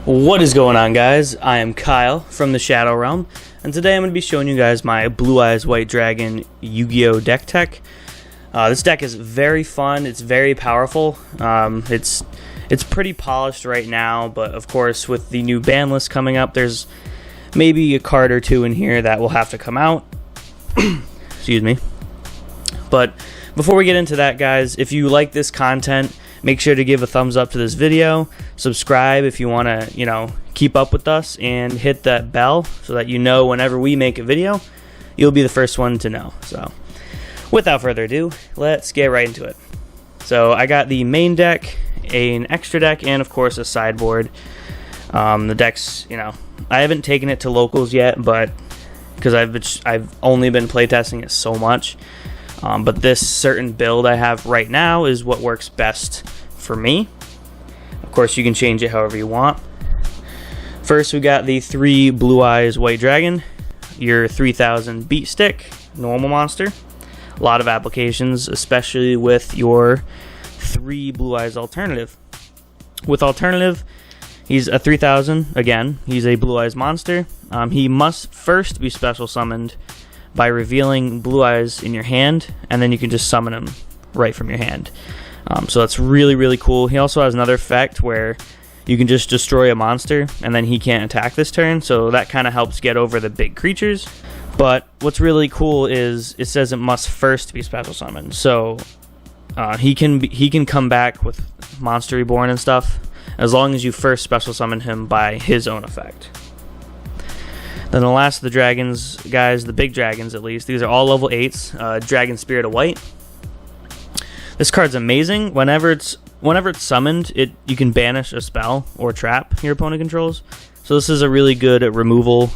What is going on, guys? I am Kyle from the Shadow Realm, and today I'm going to be showing you guys my Blue Eyes White Dragon Yu-Gi-Oh deck tech. This deck is very fun. It's very powerful. It's pretty polished right now, but of course with the new ban list coming up, there's maybe a card or two in here that will have to come out. Excuse me. But before we get into that, guys, if you like this content, make sure to give a thumbs up to this video, subscribe if you want to, keep up with us, and hit that bell so that you know whenever we make a video, you'll be the first one to know. So, without further ado, let's get right into it. So, I got the main deck, an extra deck, and of course a sideboard. The deck's, I haven't taken it to locals yet, but because I've only been playtesting it so much. But this certain build I have right now is what works best for me. Of course, you can change it however you want. First, we got the 3 Blue Eyes White Dragon, your 3000 beat stick, normal monster. A lot of applications, especially with your 3 Blue Eyes alternative. With alternative, he's a 3000. Again, he's a Blue Eyes monster. He must first be special summoned by revealing Blue Eyes in your hand, and then you can just summon him right from your hand. So that's really, really cool. He also has another effect where you can just destroy a monster, and then he can't attack this turn, so that kind of helps get over the big creatures. But what's really cool is it says it must first be special summoned, so he can come back with Monster Reborn and stuff, as long as you first special summon him by his own effect. Then the last of the dragons, guys, the big dragons at least, these are all level 8s, Dragon Spirit of White. This card's amazing. Whenever it's summoned, you can banish a spell or trap your opponent controls. So this is a really good removal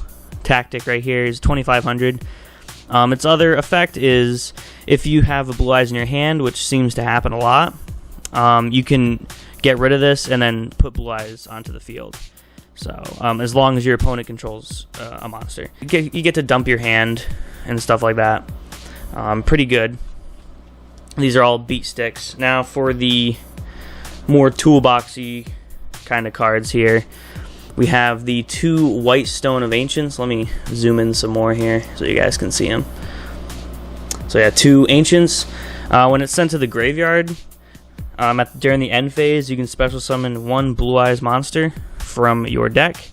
tactic right here. It's 2500. Its other effect is if you have a Blue Eyes in your hand, which seems to happen a lot, you can get rid of this and then put Blue Eyes onto the field. So, as long as your opponent controls a monster. You get to dump your hand and stuff like that. Pretty good. These are all beat sticks. Now, for the more toolboxy kind of cards here, we have the 2 White Stone of Ancients. Let me zoom in some more here so you guys can see them. So, yeah, 2 Ancients. When it's sent to the graveyard, during the end phase, you can special summon 1 Blue Eyes monster from your deck.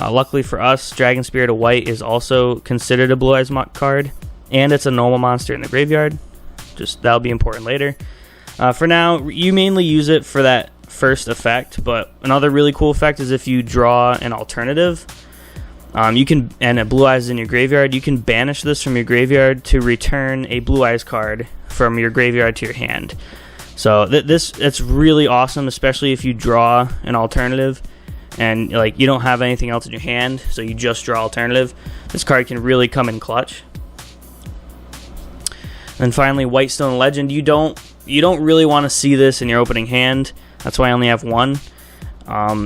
Luckily for us, Dragon Spirit of White is also considered a Blue Eyes card, and it's a normal monster in the graveyard. That'll be important later. For now, you mainly use it for that first effect, but another really cool effect is if you draw an alternative, and a Blue Eyes in your graveyard, you can banish this from your graveyard to return a Blue Eyes card from your graveyard to your hand. So it's really awesome, especially if you draw an alternative and you don't have anything else in your hand, so you just draw alternative. This card can really come in clutch. And finally, White Stone Legend. You don't really want to see this in your opening hand. That's why I only have 1.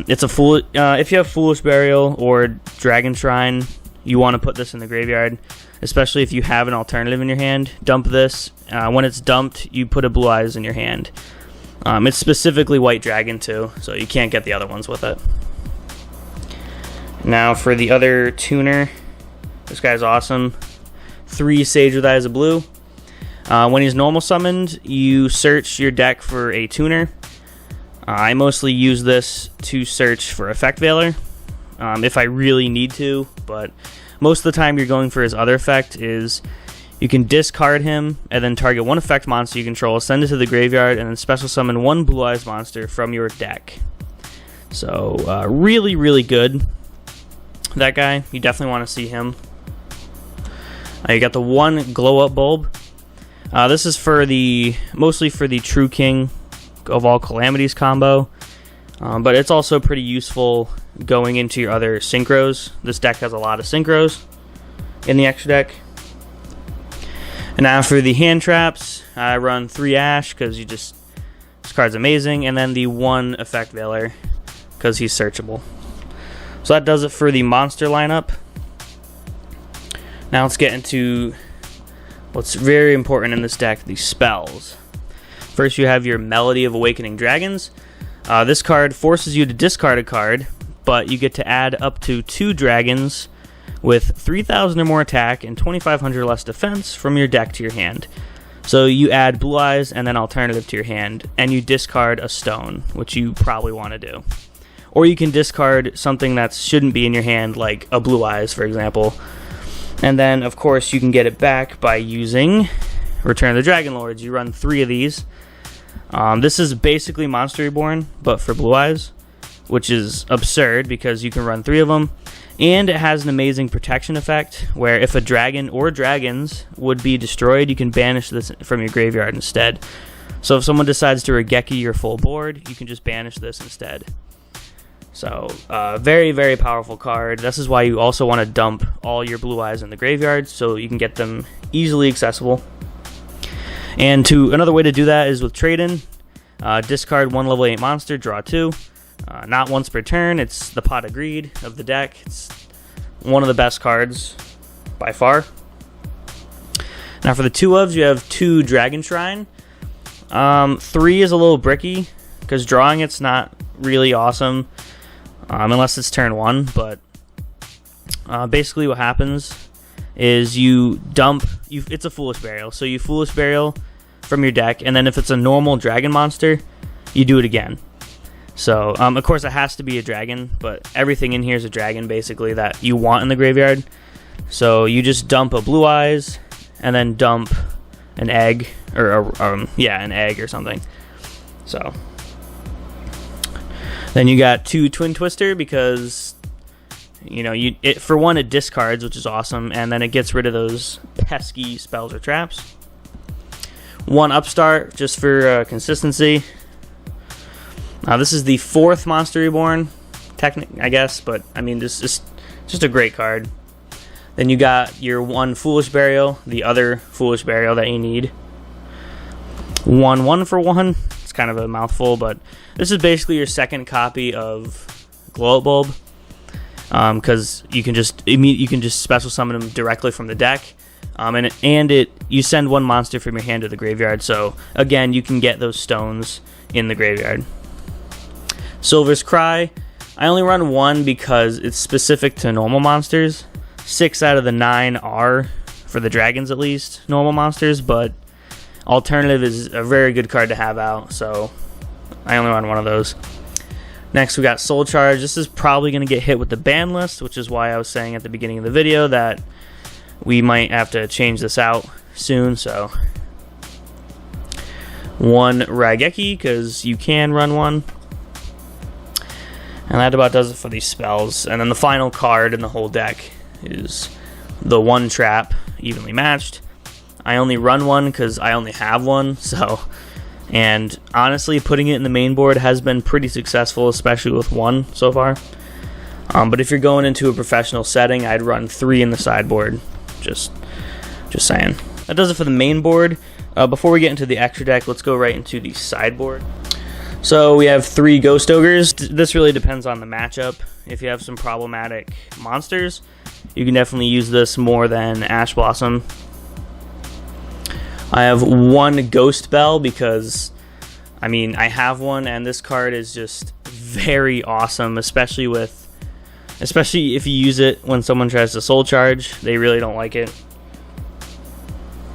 It's a if you have Foolish Burial or Dragon Shrine, you want to put this in the graveyard, especially if you have an alternative in your hand. Dump this. When it's dumped, you put a Blue Eyes in your hand. It's specifically White Dragon too, so you can't get the other ones with it. Now for the other tuner, this guy's awesome. 3 Sage with Eyes of Blue. When he's normal summoned, you search your deck for a tuner. I mostly use this to search for Effect Veiler, if I really need to, but most of the time you're going for his other effect is you can discard him and then target 1 effect monster you control, send it to the graveyard, and then special summon 1 Blue Eyes monster from your deck. So, really, really good. That guy, you definitely want to see him. You got the 1 Glow Up Bulb. This is mostly for the True King of All Calamities combo, but it's also pretty useful going into your other synchros. This deck has a lot of synchros in the extra deck. And now for the hand traps, I run 3 Ash because this card's amazing, and then the 1 Effect Veiler because he's searchable. So that does it for the monster lineup. Now let's get into what's very important in this deck, the spells. First, you have your Melody of Awakening Dragons. This card forces you to discard a card, but you get to add up to 2 dragons with 3,000 or more attack and 2,500 less defense from your deck to your hand. So you add Blue Eyes and then Alternative to your hand, and you discard a stone, which you probably want to do. Or you can discard something that shouldn't be in your hand, like a Blue Eyes, for example. And then, of course, you can get it back by using Return of the Dragon Lords. You run 3 of these. This is basically Monster Reborn, but for Blue Eyes, which is absurd because you can run 3 of them. And it has an amazing protection effect, where if a dragon or dragons would be destroyed, you can banish this from your graveyard instead. So if someone decides to Regeki your full board, you can just banish this instead. So, very, very powerful card. This is why you also want to dump all your Blue Eyes in the graveyard, so you can get them easily accessible. And another way to do that is with trade-in. Discard 1 level 8 monster, draw 2. Not once per turn. It's the Pot of Greed of the deck. It's one of the best cards by far. Now for the 2-ofs, you have 2 Dragon Shrine. 3 is a little bricky because drawing it's not really awesome unless it's turn 1. But basically what happens is you dump. It's a Foolish Burial. So you Foolish Burial from your deck, and then if it's a normal dragon monster, you do it again. So, of course, it has to be a dragon, but everything in here is a dragon, basically, that you want in the graveyard. So, you just dump a Blue Eyes, and then dump an egg, or, an egg or something. So, then you got 2 Twin Twister, because, you know, for one, it discards, which is awesome, and then it gets rid of those pesky spells or traps. 1 Upstart, just for consistency. This is the 4th Monster Reborn, I guess, but I mean, this is just a great card. Then you got your 1 Foolish Burial, the other Foolish Burial that you need. 1 for 1. It's kind of a mouthful, but this is basically your second copy of Glow Up Bulb, because you can just special summon them directly from the deck. You send 1 monster from your hand to the graveyard, so again, you can get those stones in the graveyard. Silver's Cry, I only run 1 because it's specific to normal monsters. 6 out of the 9 are, for the dragons at least, normal monsters, but Alternative is a very good card to have out, so I only run 1 of those. Next we got Soul Charge. This is probably going to get hit with the ban list, which is why I was saying at the beginning of the video that we might have to change this out soon. So 1 Raigeki, because you can run 1. And that about does it for these spells. And then the final card in the whole deck is the 1 Trap, Evenly Matched. I only run 1 because I only have 1. And honestly, putting it in the main board has been pretty successful, especially with 1 so far. But if you're going into a professional setting, I'd run 3 in the sideboard. Just saying. That does it for the main board. Before we get into the extra deck, let's go right into the sideboard. So we have 3 Ghost Ogres. This really depends on the matchup. If you have some problematic monsters, you can definitely use this more than Ash Blossom. I have 1 Ghost Bell because, I mean, I have 1, and this card is just very awesome, especially if you use it when someone tries to Soul Charge. They really don't like it.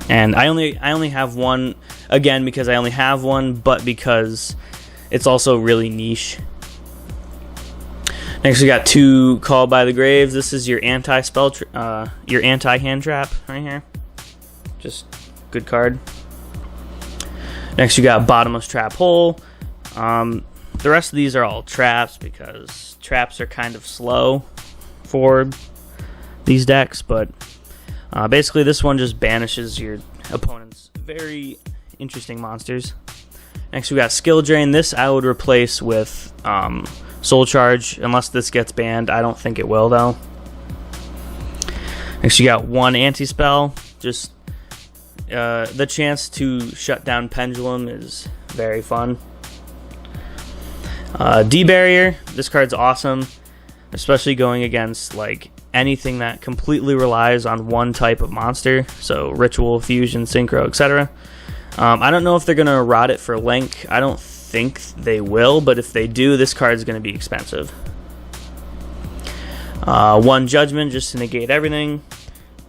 And I only have 1, again, because I only have 1, but because it's also really niche. Next we got 2 Called by the Graves. This is your your anti-hand trap right here. Just good card. Next you got Bottomless Trap Hole. The rest of these are all traps because traps are kind of slow for these decks, but basically this one just banishes your opponent's very interesting monsters. Next we got Skill Drain. This I would replace with Soul Charge, unless this gets banned. I don't think it will though. Next you got 1 Anti-Spell. Just the chance to shut down Pendulum is very fun. D-Barrier. This card's awesome, especially going against like anything that completely relies on 1 type of monster. So Ritual, Fusion, Synchro, etc. I don't know if they're going to rot it for Link. I don't think they will, but if they do, this card's going to be expensive. 1 Judgment just to negate everything,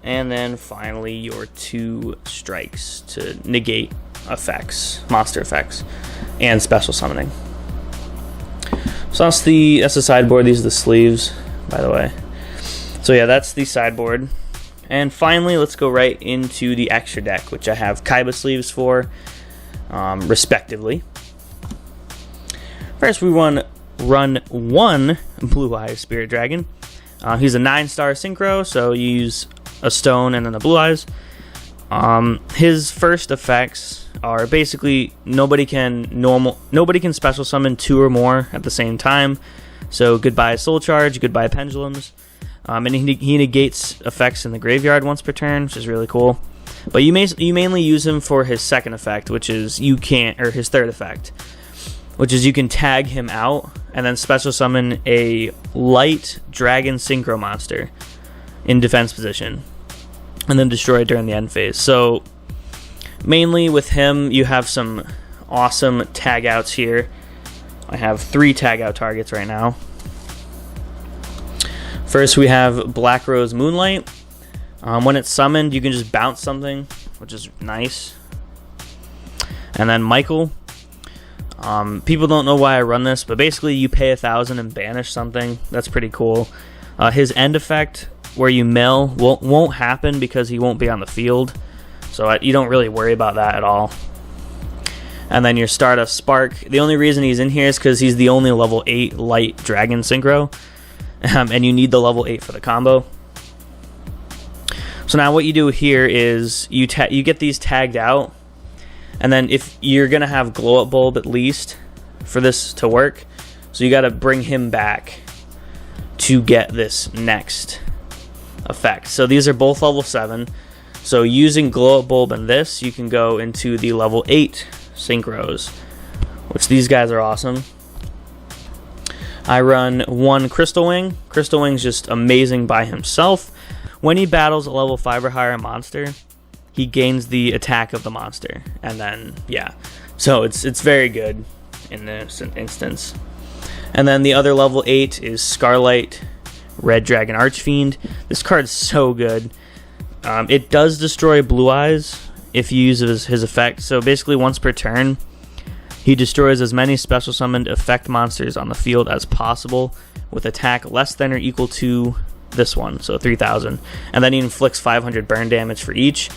and then finally your 2 Strikes to negate effects, monster effects, and special summoning. So that's the sideboard. These are the sleeves, by the way. So yeah, that's the sideboard. And finally, let's go right into the extra deck, which I have Kaiba sleeves for, respectively. First, we run 1 Blue Eyes Spirit Dragon. He's a 9-star synchro, so you use a stone and then a Blue Eyes. His first effects are basically nobody can special summon 2 or more at the same time. So goodbye Soul Charge, goodbye Pendulums, and he negates effects in the graveyard once per turn, which is really cool. But you mainly use him for his second effect, which is his third effect, which is you can tag him out and then special summon a light dragon synchro monster in defense position, and then destroy it during the end phase. So mainly with him, you have some awesome tag outs here. I have 3 tag out targets right now. First, we have Black Rose Moonlight. When it's summoned, you can just bounce something, which is nice. And then Michael. People don't know why I run this, but basically you pay 1,000 and banish something. That's pretty cool. His end effect, where you mill, won't happen because he won't be on the field. So you don't really worry about that at all. And then your Stardust Spark. The only reason he's in here is because he's the only level 8 light dragon synchro. And you need the level 8 for the combo. So now what you do here is you get these tagged out. And then if you're going to have Glow Up Bulb at least for this to work. So you got to bring him back to get this next effect. So these are both level 7. So using Glow Up Bulb and this, you can go into the level 8 synchros, which these guys are awesome. I run 1 Crystal Wing. Crystal Wing's just amazing by himself. When he battles a level 5 or higher monster, he gains the attack of the monster. And then, yeah. So it's very good in this instance. And then the other level 8 is Scarlight Red Dragon Archfiend. This card's so good. It does destroy Blue Eyes if you use his effect. So basically once per turn, he destroys as many special summoned effect monsters on the field as possible with attack less than or equal to this one, so 3,000. And then he inflicts 500 burn damage for each.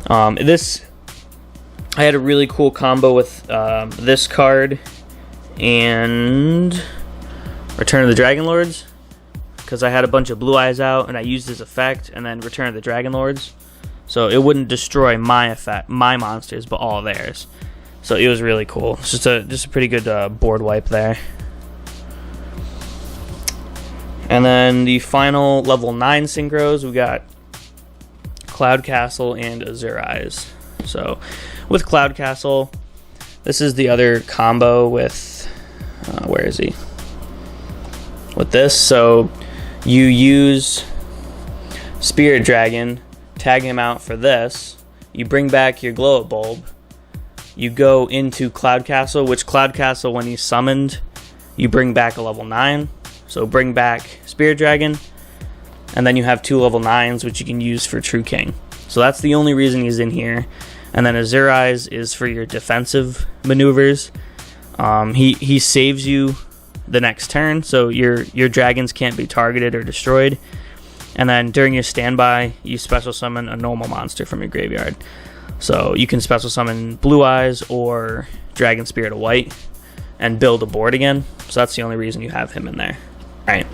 I had a really cool combo with this card and Return of the Dragon Lords, because I had a bunch of Blue Eyes out and I used his effect, and then Return of the Dragon Lords, so it wouldn't destroy my monsters, but all theirs. So it was really cool. It's just a pretty good board wipe there. And then the final level 9 synchros, we got Cloud Castle and Azure Eyes. So with Cloud Castle, this is the other combo with where is he? With this, so you use Spirit Dragon, tag him out for this, you bring back your Glow Up Bulb, you go into Cloud Castle, which Cloud Castle, when he's summoned, you bring back a level 9. So bring back Spirit Dragon, and then you have 2 level 9s, which you can use for True King. So that's the only reason he's in here. And then Azure Eyes is for your defensive maneuvers. He saves you the next turn, so your dragons can't be targeted or destroyed. And then during your standby, you special summon a normal monster from your graveyard. So you can special summon Blue Eyes or Dragon Spirit of White and build a board again. So that's the only reason you have him in there. Alright,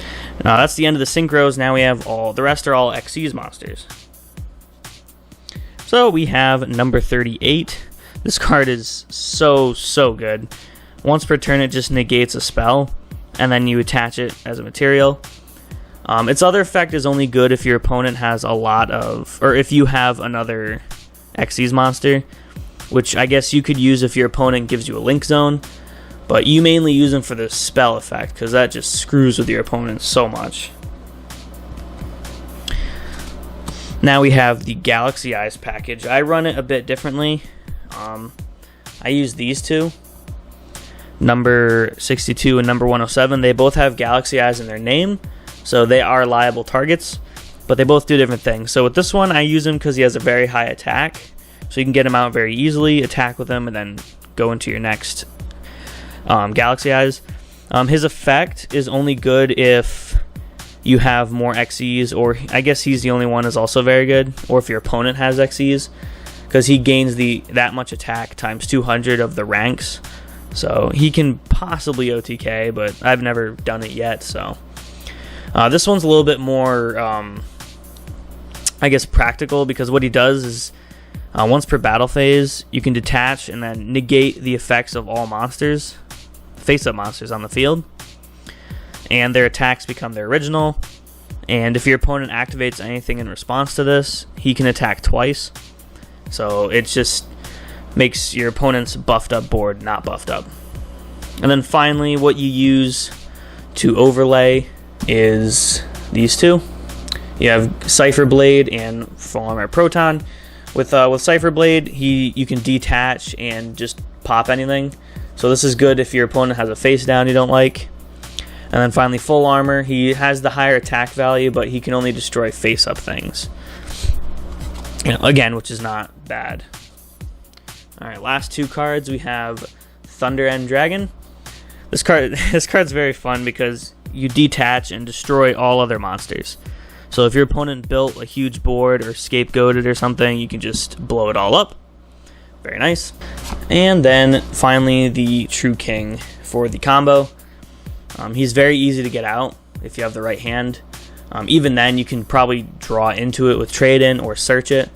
now that's the end of the synchros. Now we have the rest are all Xyz monsters. So we have number 38. This card is so good. Once per turn, it just negates a spell, and then you attach it as a material. Its other effect is only good if your opponent has a lot of, or if you have another Xyz monster, which I guess you could use if your opponent gives you a Link Zone. But you mainly use them for the spell effect, because that just screws with your opponent so much. Now we have the GalaxyEyes package. I run it a bit differently. I use these two, number 62 and number 107. They both have GalaxyEyes in their name, so they are liable targets, but they both do different things. So with this one, I use him because he has a very high attack, so you can get him out very easily, attack with him, and then go into your next GalaxyEyes. His effect is only good if you have more XEs, or I guess he's the only one is also very good, or if your opponent has XEs, because he gains that much attack times 200 of the ranks. So he can possibly OTK, but I've never done it yet. So this one's a little bit more, I guess, practical, because what he does is once per battle phase, you can detach and then negate the effects of all monsters, face-up monsters on the field, and their attacks become their original. And if your opponent activates anything in response to this, he can attack twice. So it just makes your opponent's buffed up board not buffed up. And then finally, what you use to overlay is these two. You have Cypher Blade and Full Armor Proton. With Cypher Blade, you can detach and just pop anything. So this is good if your opponent has a face down you don't like. And then finally, Full Armor. He has the higher attack value, but he can only destroy face-up things. Again, which is not bad. Alright, last two cards, we have ThunderEnd Dragon. This card's very fun because you detach and destroy all other monsters. So if your opponent built a huge board or scapegoated or something, you can just blow it all up. Very nice. And then finally, the True King for the combo. He's very easy to get out if you have the right hand. Even then, you can probably draw into it with trade-in or search it.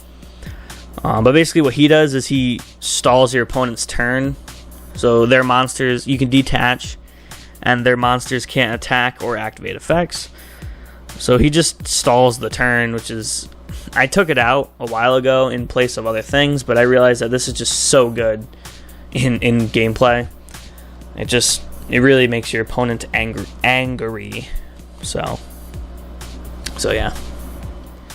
But basically what he does is he stalls your opponent's turn. So their monsters, you can detach, and their monsters can't attack or activate effects. So he just stalls the turn, which is... I took it out a while ago in place of other things, but I realized that this is just so good in gameplay. It really makes your opponent angry. So yeah.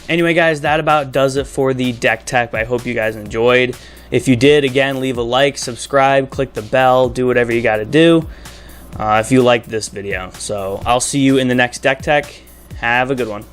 Anyway, guys, that about does it for the deck tech. I hope you guys enjoyed. If you did, again, leave a like, subscribe, click the bell, do whatever you got to do if you liked this video. So I'll see you in the next deck tech. Have a good one.